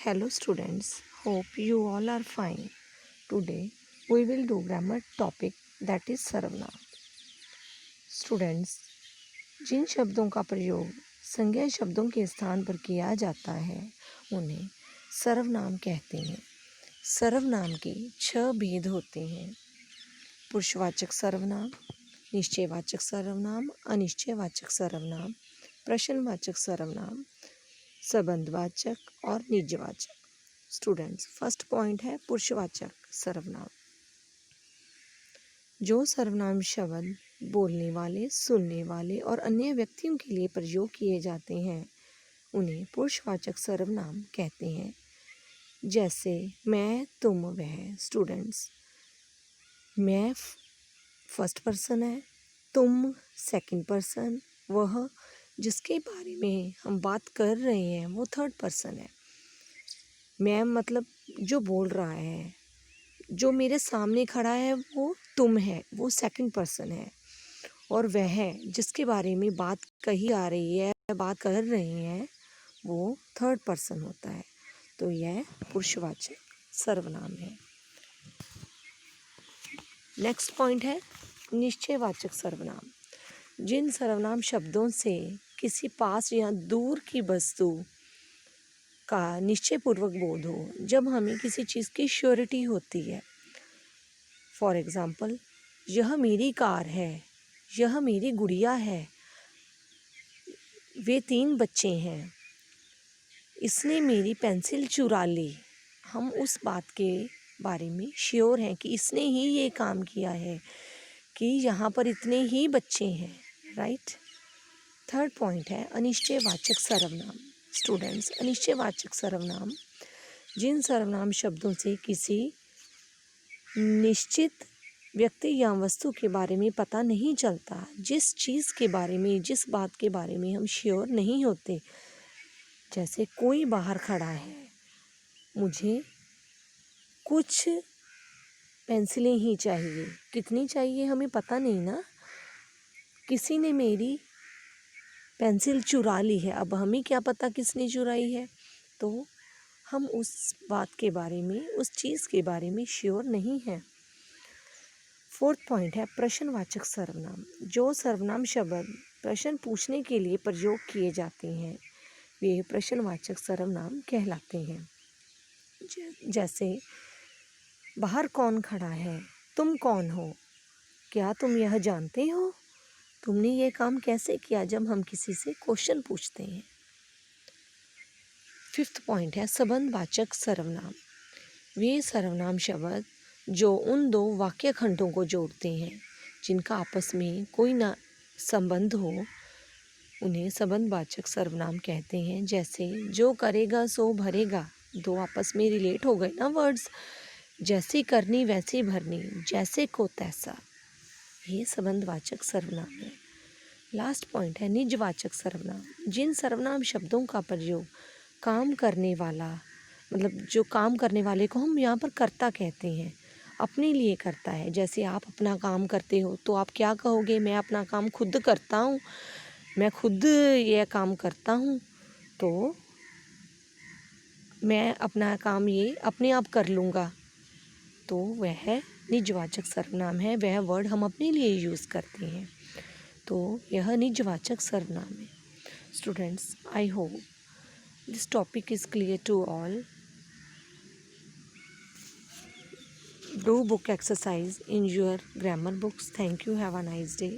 Hello students, hope you all are fine. Today we will do grammar topic that is सर्वनाम. Students, जिन शब्दों का प्रयोग संज्ञा शब्दों के स्थान पर किया जाता है उन्हें सर्वनाम कहते हैं. सर्वनाम के 6 भेद होते हैं. पुरुषवाचक सर्वनाम, निश्चयवाचक सर्वनाम, अनिश्चयवाचक सर्वनाम, प्रश्नवाचक सर्वनाम, संबंधवाचक और निजवाचक. स्टूडेंट्स, फर्स्ट पॉइंट है पुरुषवाचक सर्वनाम. जो सर्वनाम शब्द बोलने वाले, सुनने वाले और अन्य व्यक्तियों के लिए प्रयोग किए जाते हैं उन्हें पुरुषवाचक सर्वनाम कहते हैं. जैसे मैं, तुम, वह. स्टूडेंट्स, मैं फर्स्ट पर्सन है, तुम सेकंड पर्सन, वह जिसके बारे में हम बात कर रहे हैं वो थर्ड पर्सन है. मैं मतलब जो बोल रहा है, जो मेरे सामने खड़ा है वो तुम है, वो सेकंड पर्सन है. और वह जिसके बारे में बात कही आ रही है, बात कर रहे हैं, वो थर्ड पर्सन होता है. तो यह पुरुषवाचक सर्वनाम है. नेक्स्ट पॉइंट है निश्चयवाचक सर्वनाम. जिन सर्वनाम शब्दों से किसी पास या दूर की वस्तु का निश्चयपूर्वक बोध हो, जब हमें किसी चीज़ की श्योरिटी होती है. फॉर एग्ज़ाम्पल, यह मेरी कार है, यह मेरी गुड़िया है, वे 3 बच्चे हैं, इसने मेरी पेंसिल चुरा ली. हम उस बात के बारे में श्योर हैं कि इसने ही ये काम किया है, कि यहाँ पर इतने ही बच्चे हैं. राइट. थर्ड पॉइंट है अनिश्चयवाचक सर्वनाम. स्टूडेंट्स, अनिश्चयवाचक सर्वनाम जिन सर्वनाम शब्दों से किसी निश्चित व्यक्ति या वस्तु के बारे में पता नहीं चलता, जिस चीज़ के बारे में, जिस बात के बारे में हम श्योर नहीं होते. जैसे कोई बाहर खड़ा है, मुझे कुछ पेंसिलें ही चाहिए, कितनी चाहिए हमें पता नहीं ना, किसी ने मेरी पेंसिल चुरा ली है. अब हमें क्या पता किसने चुराई है, तो हम उस बात के बारे में, उस चीज़ के बारे में श्योर नहीं हैं. फोर्थ पॉइंट है प्रश्नवाचक सर्वनाम. जो सर्वनाम शब्द प्रश्न पूछने के लिए प्रयोग किए जाते हैं वे प्रश्नवाचक सर्वनाम कहलाते हैं. जैसे बाहर कौन खड़ा है, तुम कौन हो, क्या तुम यह जानते हो, तुमने ये काम कैसे किया, जब हम किसी से क्वेश्चन पूछते हैं. फिफ्थ पॉइंट है संबंधवाचक सर्वनाम. वे सर्वनाम शब्द जो उन 2 वाक्य खंडों को जोड़ते हैं जिनका आपस में कोई ना संबंध हो, उन्हें संबंधवाचक सर्वनाम कहते हैं. जैसे जो करेगा सो भरेगा, 2 आपस में रिलेट हो गए ना वर्ड्स. जैसी करनी वैसी भरनी, जैसे को तैसा, ये संबंधवाचक सर्वनाम है. लास्ट पॉइंट है निजवाचक सर्वनाम. जिन सर्वनाम शब्दों का प्रयोग काम करने वाला, मतलब जो काम करने वाले को हम यहाँ पर कर्ता कहते हैं, अपने लिए करता है. जैसे आप अपना काम करते हो तो आप क्या कहोगे, मैं अपना काम खुद करता हूँ, मैं खुद यह काम करता हूँ, तो मैं अपना काम ये अपने आप कर लूँगा. तो वह निजवाचक सर्वनाम है, वह वर्ड हम अपने लिए यूज़ करते हैं, तो यह निजवाचक सर्वनाम है. Students, I hope this topic is clear to all. Do book exercise in your grammar books. Thank you. Have a nice day.